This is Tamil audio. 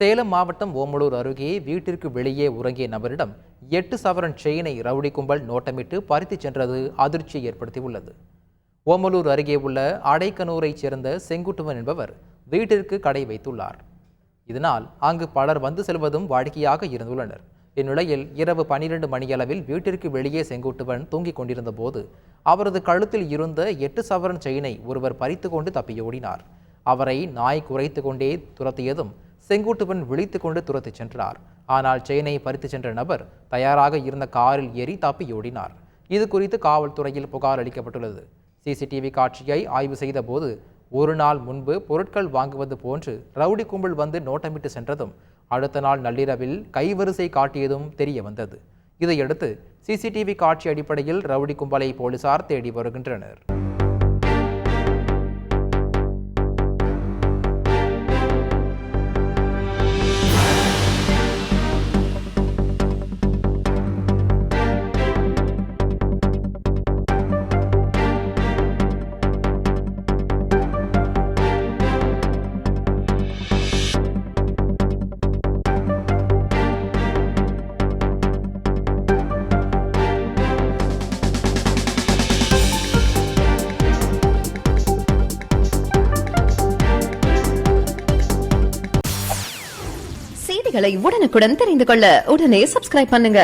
சேலம் மாவட்டம் ஓமலூர் அருகே வீட்டிற்கு வெளியே உறங்கிய நபரிடம் 8 சவரன் செயினை ரவுடி கும்பல் நோட்டமிட்டு பறித்துச் சென்றது அதிர்ச்சியை ஏற்படுத்தியுள்ளது. ஓமலூர் அருகே உள்ள அடைக்கனூரைச் சேர்ந்த செங்குட்டுவன் என்பவர் வீட்டிற்கு கடை வைத்துள்ளார். இதனால் அங்கு பலர் வந்து செல்வதும் வாடிக்கையாக இருந்துள்ளனர். இந்நிலையில் இரவு 12 மணியளவில் வீட்டிற்கு வெளியே செங்குட்டுவன் தூங்கிக் கொண்டிருந்த போது அவரது கழுத்தில் இருந்த 8 சவரன் செயினை ஒருவர் பறித்து கொண்டு தப்பியோடினார். அவரை நாய் குறைத்து கொண்டே துரத்தியதும் செங்குட்டுவன் விழித்துக் கொண்டு துரத்திச் சென்றார். ஆனால் செயினை பறித்து சென்ற நபர் தயாராக இருந்த காரில் ஏறி தப்பியோடினார். இது குறித்து காவல்துறையில் புகார் அளிக்கப்பட்டுள்ளது. சிசிடிவி காட்சியை ஆய்வு செய்த போது ஒரு நாள் முன்பு பொருட்கள் வாங்குவது போன்று ரவுடி கும்பல் வந்து நோட்டமிட்டு சென்றதும் அடுத்த நாள் நள்ளிரவில் கைவரிசை காட்டியதும் தெரிய வந்தது. இதையடுத்து சிசிடிவி காட்சி அடிப்படையில் ரவுடி கும்பலை போலீசார் தேடி வருகின்றனர். செய்திகளை உடனுக்குடன் தெரிந்து கொள்ள உடனே சப்ஸ்கிரைப் பண்ணுங்க.